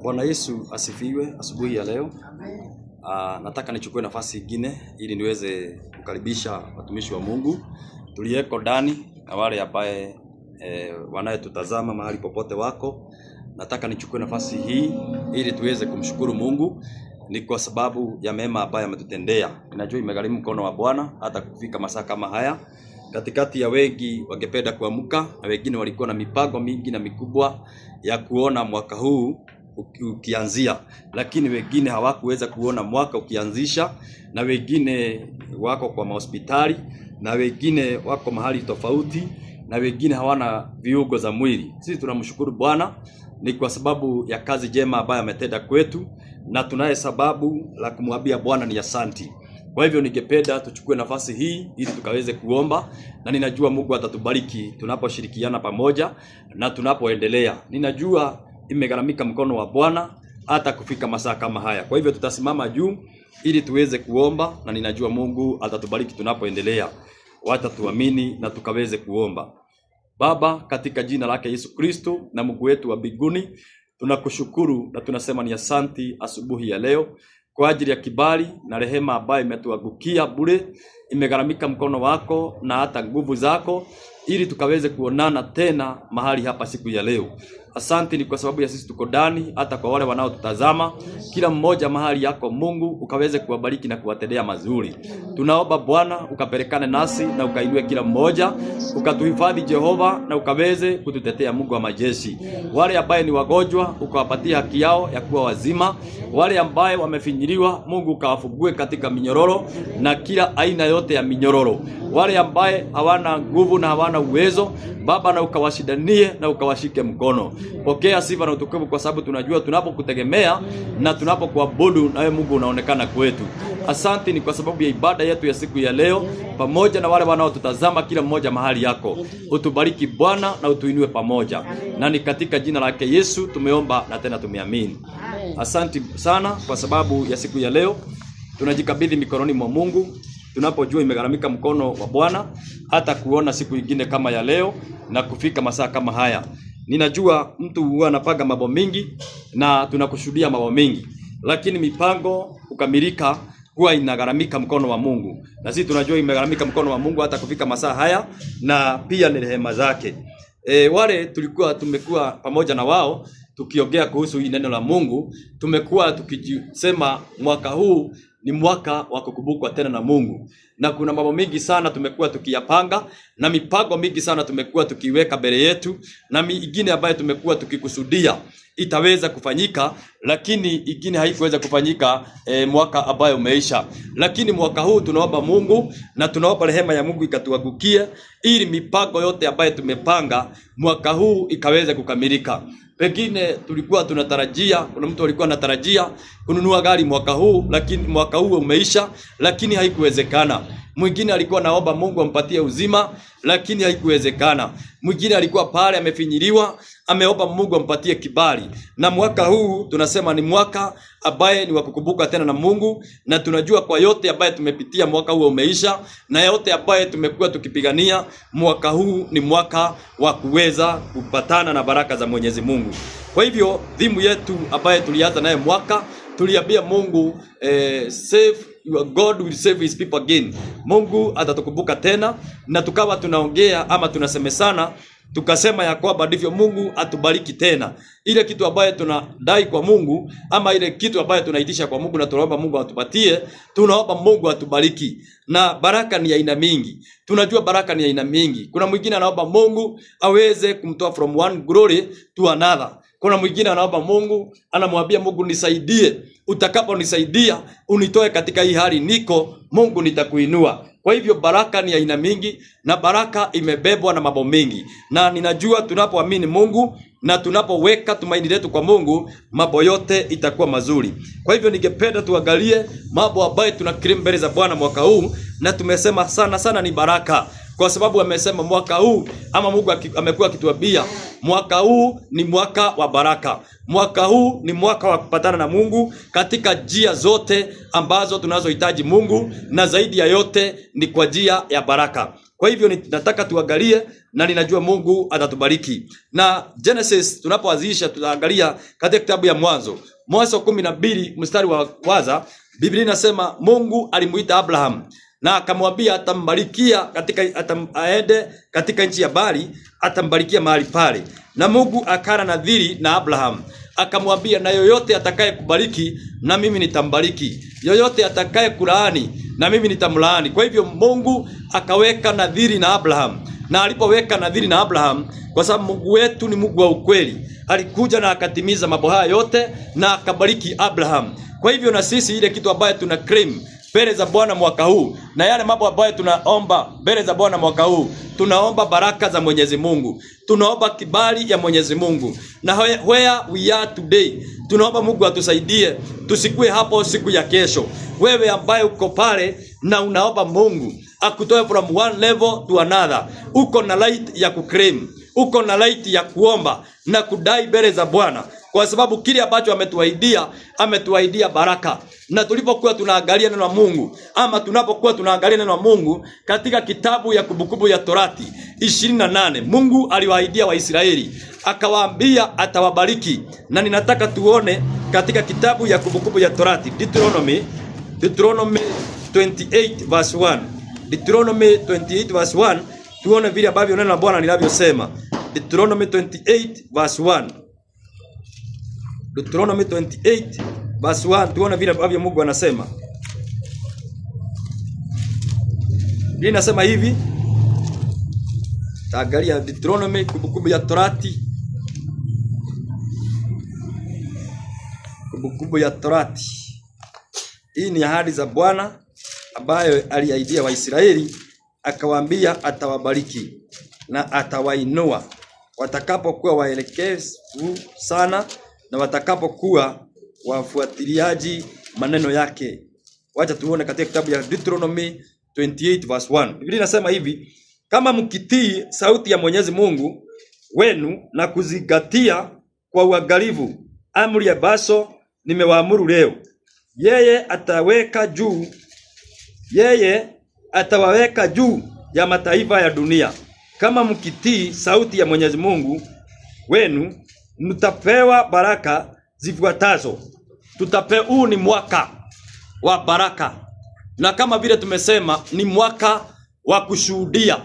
Bwana Yesu asifiwe asubuhi ya leo. Nataka nichukue nafasi nyingine ili niweze kukaribisha watumishi wa Mungu tulieko ndani na wale ambaye wanayetutazama mahali popote wako. Nataka nichukue nafasi hii ili tuweze kumshukuru Mungu, ni kwa sababu ya mema ambayo ametutendea. Ninajua imegharimu mkono wa Bwana hata kufika masaa kama haya. Katikati ya wengi wangependa kuamka na wengine walikuwa na mipango mingi na mikubwa ya kuona mwaka huu ukianzia, lakini wengine hawakuweza kuona mwaka ukianzisha, na wengine wako kwa hospitali, na wengine wako mahali tofauti, na wengine hawana viungo za mwili. Sisi tunamshukuru Bwana ni kwa sababu ya kazi njema ambayo ametenda kwetu, na tunaye sababu la kumwambia Bwana ni asanti. Kwa hivyo ningependa tuchukue nafasi hii ili tukaweze kuomba, na ninajua Mungu atatubariki tunaposhirikiana pamoja na tunapoendelea. Ninajua imegharamika mkono wa Bwana hata kufika masaa kama haya. Kwa hivyo tutasimama juu ili tuweze kuomba, na ninajua Mungu atatubariki tunapoendelea. Wacha tuamini na tukaweze kuomba. Baba, katika jina lake Yesu Kristo na Mungu wetu wa mbinguni, tunakushukuru na tunasema ni asanti asubuhi ya leo kwa ajili ya kibali na rehema ambayo imetuangukia bure. Imegharamika mkono wako na hata nguvu zako ili tukaweze kuonana tena mahali hapa siku ya leo. Asante ni kwa sababu ya sisi tuko ndani, hata kwa wale wanaotutazama, kila mmoja mahali yako Mungu ukaweze kuwabariki na kuwatendea mazuri. Tunaomba Bwana ukapelekane nasi na ukainue kila mmoja, ukatuhifadhi Jehova, na ukaweze kututetea Mungu wa majeshi. Wale ambaye ni wagonjwa ukawapatia haki yao ya kuwa wazima, wale ambaye wamefinyiliwa Mungu ukawafungue katika minyororo na kila aina yote ya minyororo, wale ambaye hawana nguvu na hawana uwezo Baba, na ukawashidanie na ukawashike mkono. Pokea sifa na utukufu, kwa sababu tunajua tunapokutegemea na tunapokuabudu nawe Mungu unaonekana kwetu. Asante ni kwa sababu ya ibada yetu ya siku ya leo, pamoja na wale wanaotutazama kila mmoja mahali yako. Utubariki Bwana na utuinue pamoja, na ni katika jina lake Yesu tumeomba na tena tumeamini. Asante sana kwa sababu ya siku ya leo. Tunajikabidhi mikononi mwa Mungu, tunapojua imegharamika mkono wa Bwana hata kuona siku nyingine kama ya leo na kufika masaa kama haya. Ninajua mtu huwa anapanga mambo mingi na tunakushuhudia mambo mingi, lakini mipango kukamilika huwa inagharamika mkono wa Mungu, na sisi tunajua imegharamika mkono wa Mungu hata kufika masaa haya, na pia ni rehema zake. Wale tumekuwa pamoja na wao tukiongea kuhusu hii neno la Mungu, tumekuwa tukisema mwaka huu ni mwaka wa kukumbukwa tena na Mungu, na kuna mambo mengi sana tumekuwa tukiyapanga, na mipango mingi sana tumekuwa tukiweka mbele yetu, na mingine ambayo tumekuwa tukikusudia itaweza kufanyika, lakini ingine haikuweza kufanyika mwaka ambayo umeisha. Lakini mwaka huu tunaomba Mungu na tunaomba rehema ya Mungu ikatuangukie, ili mipango yote ambayo tumepanga mwaka huu ikaweze kukamilika. Pengine tulikuwa tunatarajia, kuna mtu alikuwa anatarajia kununua gari mwaka huu, lakini mwaka huu umeisha, lakini haikuwezekana. Mwingine alikuwa naomba Mungu ampatie uzima, lakini haikuwezekana. Mwingine alikuwa pale amefinyiliwa, ameomba Mungu ampatie kibali. Na mwaka huu tunasema ni mwaka ambaye ni wa kukumbuka tena na Mungu, na tunajua kwa yote ambaye tumepitia mwaka huu umeisha, na yote ambaye tumekuwa tukipigania, mwaka huu ni mwaka wa kuweza kupatana na baraka za Mwenyezi Mungu. Kwa hivyo dhimu yetu ambaye tulianza naye mwaka, tuliambia Mungu save your God will save his people again. Mungu atatukumbuka tena, na tukawa tunaongea ama tunasemesana, tukasema ya kwamba ndivyo Mungu atubariki tena. Ile kitu ambaye tunadai kwa Mungu, ama ile kitu ambaye tunaitisha kwa Mungu na tunaomba Mungu atupatie, tunaomba Mungu atubariki. Na baraka ni aina mingi. Tunajua baraka ni aina mingi. Kuna mwingine anaomba Mungu aweze kumtoa from one glory to another. Kuna mwingine anaomba Mungu, anamwambia Mungu nisaidie, utakaponisaidia unitoe katika hii hali niko, Mungu nitakuinua. Kwa hivyo baraka ni aina mingi, na baraka imebebwa na mambo mengi. Na ninajua tunapoamini Mungu na tunapoweka tumaini letu kwa Mungu, mambo yote itakuwa mazuri. Kwa hivyo ningependa tuangalie mambo ambayo tunakiri mbele za Bwana mwaka huu, na tumesema sana sana ni baraka. Kwa sababu amesema mwaka huu, ama Mungu amekuwa akituambia mwaka huu ni mwaka wa baraka. Mwaka huu ni mwaka wa kupatana na Mungu katika njia zote ambazo tunazohitaji Mungu, na zaidi ya yote ni kwa njia ya baraka. Kwa hivyo nataka tuangalie na ninajua Mungu atatubariki. Na Genesis tunapoanzisha tutaangalia katika kitabu ya Mwanzo 12 mstari wa kwanza. Biblia inasema Mungu alimuita Abraham na akamwambia atambarikia aende katika nchi ya Bali, atambarikia mahali pale. Na Mungu akana nadhiri na Abraham, akamwambia na yoyote atakaye kubariki na mimi nitambariki, yoyote atakaye kulaani na mimi nitamlaani. Kwa hivyo Mungu akaweka nadhiri na Abraham, na alipoweka nadhiri na Abraham, kwa sababu Mungu wetu ni Mungu wa ukweli, alikuja na akatimiza mambo haya yote na akabariki Abraham. Kwa hivyo na sisi ile kitu ambayo tuna claim mbele za Bwana mwaka huu, na yale mambo ambayo tunaomba mbele za Bwana mwaka huu, tunaomba baraka za Mwenyezi Mungu, tunaomba kibali ya Mwenyezi Mungu. Na where we are today, tunaomba Mungu atusaidie tusikue hapo siku ya kesho. Wewe ambaye uko pale na unaomba Mungu akutoe from one level to another, uko na light ya kuclaim, uko na light ya kuomba na kudai mbele za Bwana, kwa sababu kile ambacho ametuahidia baraka. Na tulipokuwa tunaangalia neno la Mungu, ama tunapokuwa tunaangalia neno la Mungu katika kitabu ya Kumbukumbu ya Torati 28, Mungu aliwaahidia Waisraeli akawaambia atawabariki. Na ninataka tuone katika kitabu ya Kumbukumbu ya Torati Deuteronomy 28 verse 1. Deuteronomy 28 verse 1, tuone vile ambavyo neno la Bwana linavyosema. Deuteronomy 28 verse 1. Deuteronomy 28 verse 1, tuone vile ambavyo Mungu anasema. Biblia inasema hivi. Taangalia Deuteronomy, Kumbukumbu ya Torati. Kumbukumbu ya Torati. Hii ni ahadi za Bwana ambayo aliahidia Waisraeli, akawaambia atawabariki na atawainua watakapokuwa waelekevu sana na watakapokuwa wafuatiliaji maneno yake. Wacha tuone katika kitabu ya Deuteronomy 28 verse 1. Biblia inasema hivi: kama mkitii sauti ya Mwenyezi Mungu wenu na kuzingatia kwa uangalifu amri ambazo nimewaamuru leo, yeye atawaweka juu ya mataifa ya dunia. Kama mkitii sauti ya Mwenyezi Mungu wenu, mtapewa baraka zifuatazo. Huu ni mwaka wa baraka, na kama vile tumesema ni mwaka wa kushuhudia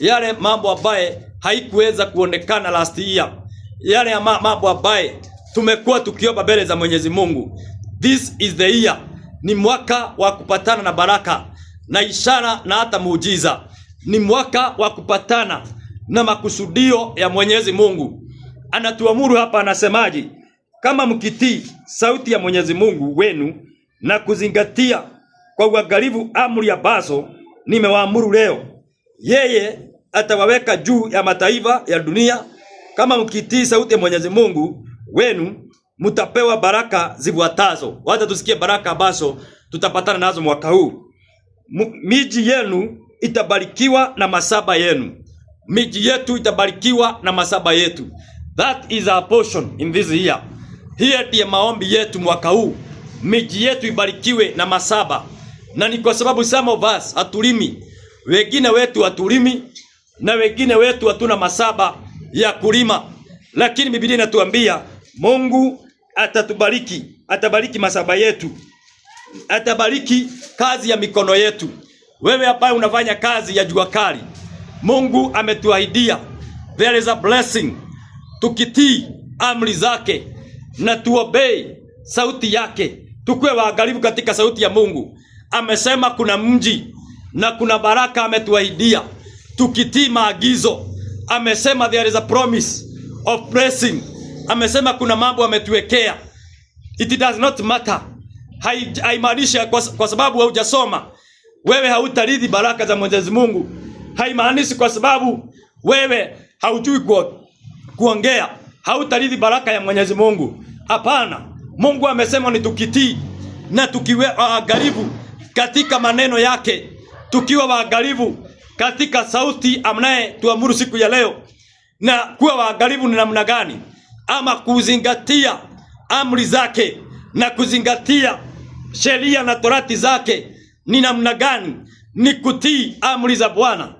yale mambo ambaye haikuweza kuonekana last year, yale mambo ambaye tumekuwa tukiomba mbele za Mwenyezi Mungu. This is the year, ni mwaka wa kupatana na baraka na ishara na hata muujiza. Ni mwaka wa kupatana na makusudio ya Mwenyezi Mungu. Anatuamuru hapa, anasemaje? Kama mkitii sauti ya Mwenyezi Mungu wenu na kuzingatia kwa uangalifu amri ambazo nimewaamuru leo, yeye atawaweka juu ya mataifa ya dunia. Kama mkitii sauti ya Mwenyezi Mungu wenu, mtapewa baraka zifuatazo. Wacha tusikie baraka ambazo tutapatana nazo mwaka huu. Miji yenu itabarikiwa na masaba yenu. Miji yetu itabarikiwa na masaba yetu. That is our portion in this year. Hiyo ndiyo maombi yetu mwaka huu. Miji yetu ibarikiwe na masaba. Na ni kwa sababu some of us hatulimi. Wengine wetu hatulimi na wengine wetu hatuna masaba ya kulima. Lakini Biblia inatuambia Mungu atatubariki, atabariki masaba yetu, atabariki kazi ya mikono yetu. Wewe ambaye unafanya kazi ya jua kali, Mungu ametuahidia there is a blessing. Tukitii amri zake na tuobey sauti yake, tukue waangalifu katika sauti ya Mungu. Amesema kuna mji na kuna baraka ametuahidia tukitii maagizo. Amesema there is a promise of blessing. Amesema kuna mambo ametuwekea. It does not matter. Haimaanishi kwa sababu haujasoma wewe hautarithi baraka za Mwenyezi Mungu. Haimaanishi kwa sababu wewe haujui kuongea hautarithi baraka ya Mwenyezi Mungu. Hapana. Mungu amesema ni tukitii na tukiwa waangalifu katika maneno yake, tukiwa waangalifu katika sauti amnaye tuamuru siku ya leo. Na kuwa waangalifu ni namna gani? Ama kuzingatia amri zake na kuzingatia sheria na torati zake ni namna gani? Ni kutii amri za Bwana.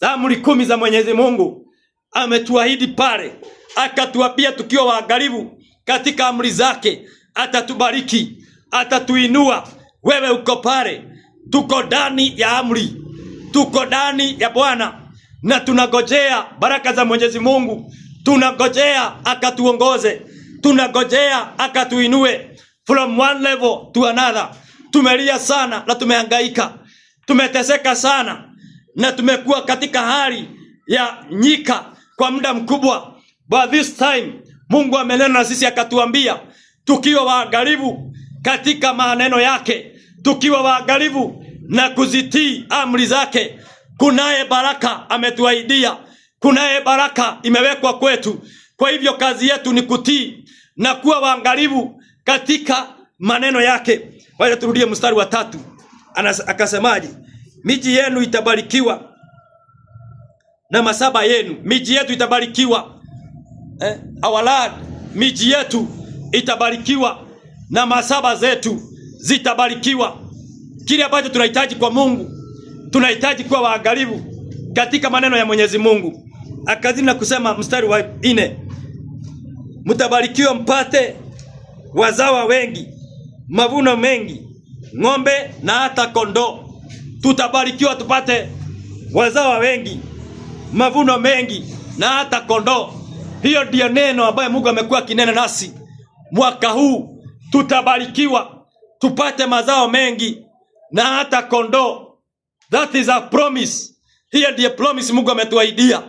Amri 10 za Mwenyezi Mungu ametuahidi pale, akatuambia tukiwa waangalifu katika amri zake atatubariki, atatuinua. Wewe uko pale, tuko ndani ya amri, tuko ndani ya Bwana na tunagojea baraka za Mwenyezi Mungu. Tunagojea akatuongoze, tunagojea akatuinue from one level to another. Tumelia sana na tumehangaika, tumeteseka sana na tumekuwa katika hali ya nyika kwa muda mkubwa. But this time Mungu amenena na sisi akatuambia tukiwa waangalifu katika maneno yake, tukiwa waangalifu na kuzitii amri zake, kunaye baraka ametuahidia, kunaye baraka imewekwa kwetu. Kwa hivyo kazi yetu ni kutii na kuwa waangalifu katika maneno yake. Wacha turudie mstari wa 3. Akasemaje? Miji yenu itabarikiwa na masaba yenu. Miji yetu itabarikiwa, our land, miji yetu itabarikiwa na masaba zetu zitabarikiwa. Kile ambacho tunahitaji kwa Mungu, tunahitaji kuwa waangalifu katika maneno ya Mwenyezi Mungu. Akazidi na kusema mstari wa 4, mtabarikiwa mpate wazawa wengi, mavuno mengi, ng'ombe na hata kondoo. Tutabarikiwa tupate wazawa wengi, mavuno mengi na hata kondoo. Hiyo ndio neno ambayo Mungu amekuwa akinena nasi mwaka huu. Tutabarikiwa tupate mazao mengi na hata kondoo. That is a promise. Hiyo ndio promise Mungu ametuahidia.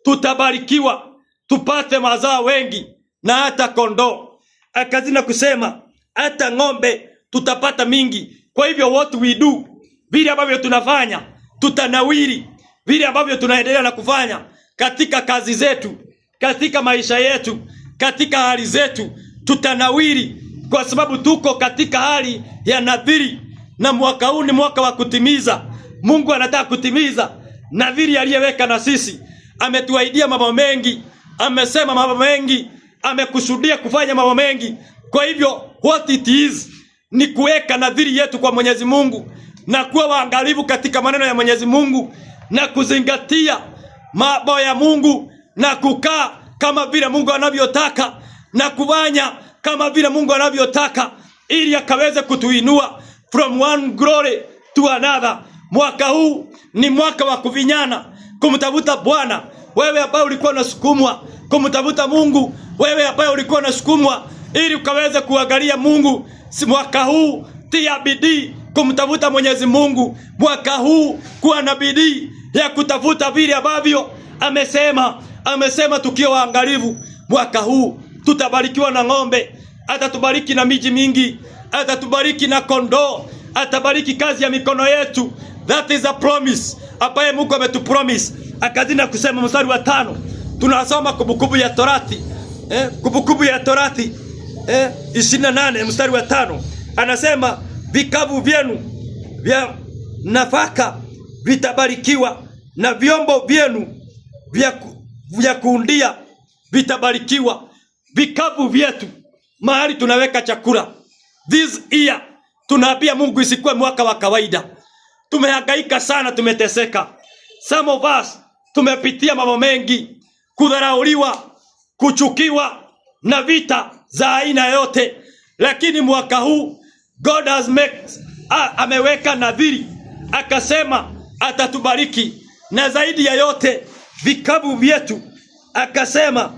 Tutabarikiwa tupate mazao wengi na hata kondoo. Akazina kusema hata ng'ombe tutapata mingi. Kwa hivyo what we do, vile ambavyo tunafanya, tutanawiri. Vile ambavyo tunaendelea na kufanya katika kazi zetu, katika maisha yetu, katika hali zetu, tutanawiri kwa sababu tuko katika hali ya nadhiri. Na mwaka huu ni mwaka wa kutimiza. Mungu anataka kutimiza nadhiri aliyeweka na sisi. Ametuahidia mambo mengi, amesema mambo mengi, amekusudia kufanya mambo mengi. Kwa hivyo what it is ni kuweka nadhiri yetu kwa Mwenyezi Mungu na kuwa waangalifu katika maneno ya Mwenyezi Mungu na kuzingatia mambo ya Mungu na kukaa kama vile Mungu anavyotaka na kufanya kama vile Mungu anavyotaka, ili akaweze kutuinua from one glory to another. Mwaka huu ni mwaka wa kuvinyana, kumtafuta Bwana. Wewe ambaye ulikuwa unasukumwa kumtafuta Mungu, wewe ambaye ulikuwa unasukumwa ili ukaweze kuangalia Mungu, mwaka huu tia bidii kumtafuta Mwenyezi Mungu. Mwaka huu kuwa na bidii ya kutafuta vile ambavyo amesema tukiwa waangalifu. Mwaka huu tutabarikiwa na ng'ombe, atatubariki na miji mingi, atatubariki na kondoo, atabariki kazi ya mikono yetu. That is a promise ambaye Mungu ametupromise. Akazina kusema mstari wa 5, tunasoma Kumbukumbu ya Torati, Kumbukumbu ya Torati 28 mstari wa 5, anasema vikapu vyenu vya nafaka vitabarikiwa na vyombo vyenu vya kuundia vitabarikiwa. Vikapu vyetu, mahali tunaweka chakula. This year tunaambia Mungu isikuwe mwaka wa kawaida. Tumehangaika sana, tumeteseka. Some of us tumepitia mambo mengi, kudharauliwa, kuchukiwa na vita za aina yote. Lakini mwaka huu God has ameweka nadhiri, akasema atatubariki na zaidi ya yote vikapu vyetu akasema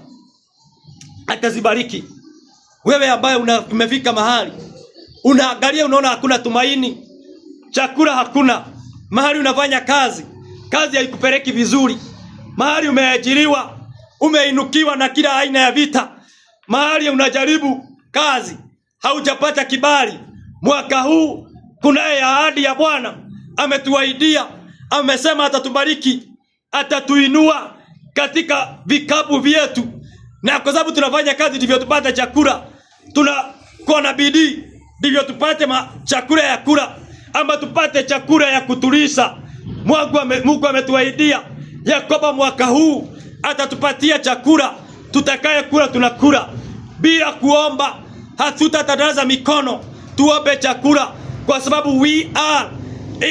atazibariki. Wewe ambaye umefika mahali unaangalia unaona hakuna tumaini, chakula hakuna, mahali unafanya kazi haikupeleki vizuri, mahali umeajiriwa umeinukiwa na kila aina ya vita, mahali unajaribu kazi haujapata kibali. Mwaka huu kunaye ahadi ya Bwana, ametuahidia, amesema atatubariki, atatuinua katika vikapu vyetu. Na kwa sababu tunafanya kazi ndivyo tupate chakula, tunakuwa na bidii ndivyo tupate chakula ya kula, ama tupate chakula ya kutulisha. Mungu ametuahidia ya kwamba mwaka huu atatupatia chakula tutakaye kula, tunakula bila kuomba. Hatutatadaza mikono tuombe chakula, kwa sababu we are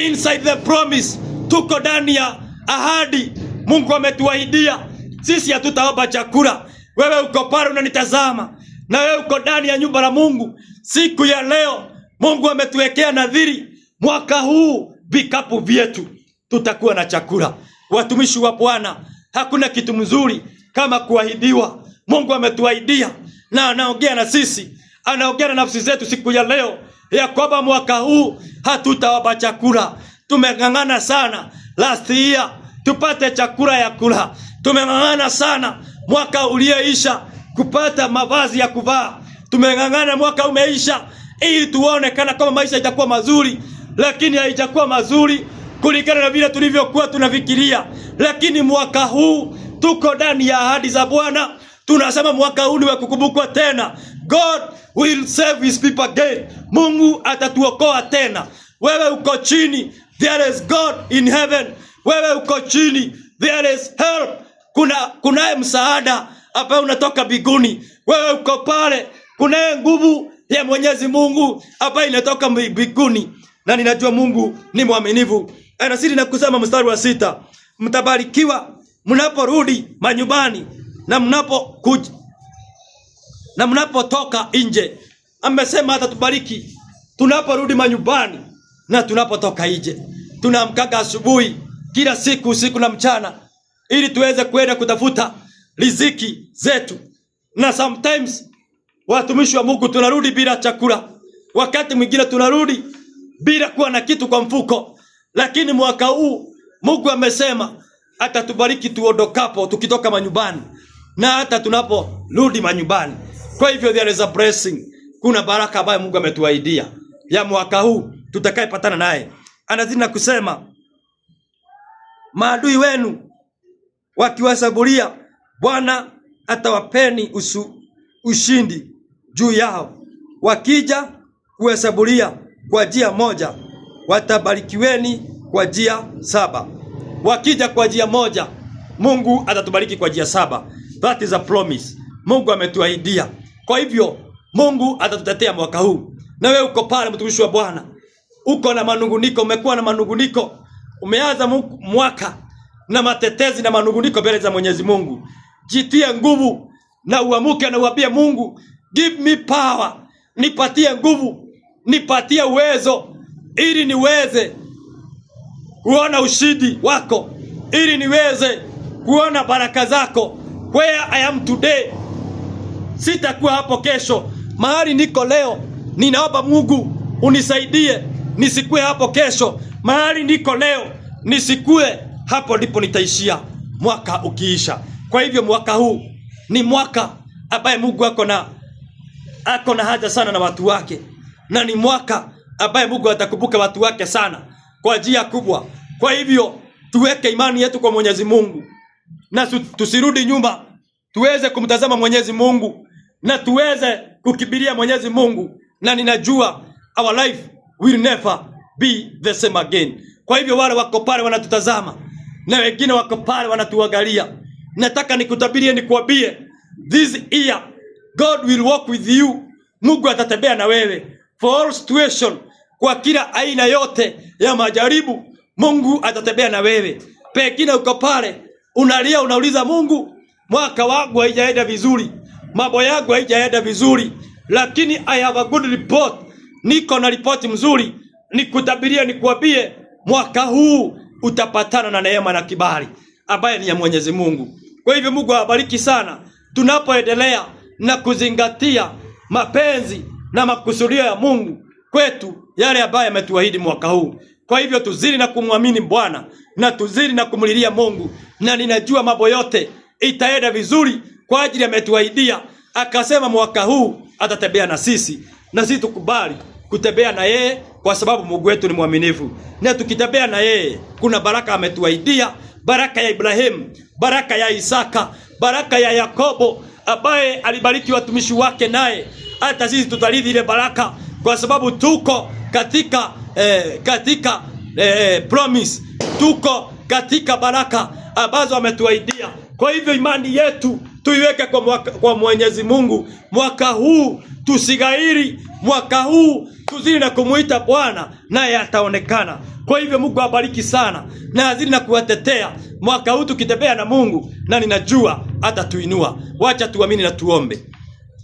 inside the promise. Tuko ndani ya ahadi Mungu ametuahidia sisi hatutaomba chakula. Wewe uko pale unanitazama, na wewe uko ndani ya nyumba la Mungu. Siku ya leo Mungu ametuwekea nadhiri, mwaka huu vikapu vyetu tutakuwa na chakula. Watumishi wa Bwana, hakuna kitu mzuri kama kuahidiwa. Mungu ametuahidia na anaongea na sisi, anaongea na nafsi zetu siku ya leo ya kwamba mwaka huu hatutaomba chakula. Tumeng'ang'ana sana last year tupate chakula ya kula. Tumeng'ang'ana sana mwaka ulioisha kupata mavazi ya kuvaa. Tumeng'ang'ana mwaka umeisha ili tuone kana kama maisha itakuwa mazuri, lakini haijakuwa mazuri kulingana na vile tulivyokuwa tunafikiria. Lakini mwaka huu tuko ndani ya ahadi za Bwana. Tunasema mwaka huu ni wa kukumbukwa tena. God will save his people again. Mungu atatuokoa tena. Wewe uko chini, there is God in heaven. Wewe uko chini, there is help. Kunaye msaada ambao unatoka mbinguni. Wewe uko pale, kunaye nguvu ya Mwenyezi Mungu ambayo inatoka mbinguni. Na ninajua Mungu ni mwaminifu. Anasiri na kusema mstari wa 6, mtabarikiwa mnaporudi manyumbani na mnapotoka nje. Amesema atatubariki tunaporudi manyumbani na tunapotoka nje. Tunaamka asubuhi kila siku, usiku na mchana, ili tuweze kwenda kutafuta riziki zetu. Na sometimes watumishi wa Mungu tunarudi bila chakula. Wakati mwingine tunarudi bila kuwa na kitu kwa mfuko. Lakini mwaka huu Mungu amesema atatubariki tuondokapo, tukitoka manyumbani na hata tunaporudi manyumbani. Kwa hivyo there is a blessing. Kuna baraka ambayo Mungu ametuahidia ya mwaka huu tutakayepatana naye. Anazidi na kusema, maadui wenu wakiwasaburia, Bwana atawapeni ushindi juu yao. Wakija kuhesaburia kwa njia moja, watabarikiweni kwa njia 7. Wakija kwa njia moja, Mungu atatubariki kwa njia 7. That is a promise. Mungu ametuahidia. Kwa hivyo Mungu atatutetea mwaka huu. Na wewe uko pale mtumishi wa Bwana, uko na manunguniko, umekuwa na manunguniko, umeanza mwaka na matetezi na manunguniko mbele za Mwenyezi Mungu. Jitie nguvu na uamuke na uambie Mungu, give me power. Nipatie nguvu, nipatie uwezo ili niweze kuona ushindi wako, ili niweze kuona baraka zako. Where I am today, sitakuwa hapo kesho. Mahali niko leo, ninaomba Mungu unisaidie nisikue hapo kesho. Mahali niko leo, nisikue hapo ndipo nitaishia mwaka ukiisha. Kwa hivyo mwaka huu ni mwaka ambaye Mungu ako na haja sana na watu wake, na ni mwaka ambaye Mungu atakumbuka watu wake sana kwa njia kubwa. Kwa hivyo tuweke imani yetu kwa Mwenyezi Mungu na tusirudi nyuma, tuweze kumtazama Mwenyezi Mungu na tuweze kukibiria Mwenyezi Mungu, na ninajua our life will never be the same again. Kwa hivyo wale wako pale wanatutazama na wengine wako pale wanatuangalia, nataka nikutabirie, nikuambie, this year God will walk with you. Mungu atatembea na wewe for all situation, kwa kila aina yote ya majaribu. Mungu atatembea na wewe. Pengine uko pale unalia, unauliza Mungu, mwaka wangu haijaenda vizuri, mambo yangu haijaenda vizuri, lakini I have a good report. Niko na ripoti mzuri, nikutabiria, nikuambie, mwaka huu utapatana na neema na kibali ambaye ni ya Mwenyezi Mungu. Kwa hivyo Mungu awabariki sana tunapoendelea na kuzingatia mapenzi na makusudio ya Mungu kwetu, yale ambaye ametuahidi mwaka huu. Kwa hivyo tuzidi na kumwamini Bwana na tuzidi na kumlilia Mungu, na ninajua mambo yote itaenda vizuri kwa ajili ametuahidia. Akasema mwaka huu atatembea na sisi, na sisi tukubali kutembea na yeye kwa sababu Mungu wetu ni mwaminifu. Na tukitembea na yeye kuna baraka ametuahidia, baraka ya Ibrahimu, baraka ya Isaka, baraka ya Yakobo ambaye alibariki watumishi wake, naye hata sisi tutarithi ile baraka kwa sababu tuko katika promise, tuko katika baraka ambazo ametuahidia. Kwa hivyo imani yetu tuiweke kwa Mwenyezi Mungu. Mwaka huu tusigairi, mwaka huu tuzidi na kumuita Bwana naye ataonekana. Kwa hivyo Mungu awabariki sana na azidi na kuwatetea mwaka huu tukitembea na Mungu, na ninajua atatuinua. Wacha tuamini na tuombe.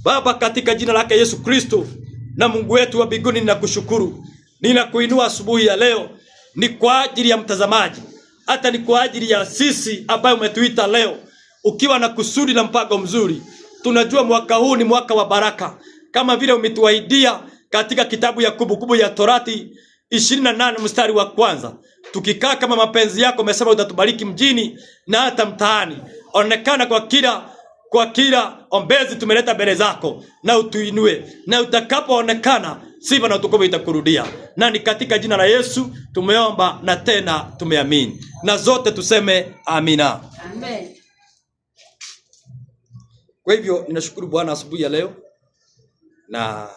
Baba, katika jina lake Yesu Kristo na Mungu wetu wa mbinguni, ninakushukuru, ninakuinua asubuhi ya leo. Ni kwa ajili ya mtazamaji, hata ni kwa ajili ya sisi ambayo umetuita leo ukiwa na kusudi na mpango mzuri. Tunajua mwaka huu ni mwaka wa baraka, kama vile umetuahidia katika kitabu ya Kumbukumbu ya Torati 28 mstari wa 1. Tukikaa kama mapenzi yako, umesema utatubariki mjini na hata mtaani. Onekana kwa kila ombezi tumeleta mbele zako, na utuinue, na utakapoonekana sifa na utukufu itakurudia. Na ni katika jina la Yesu tumeomba na tena tumeamini, na zote tuseme amina. Amen. Kwa hivyo ninashukuru Bwana asubuhi ya leo, na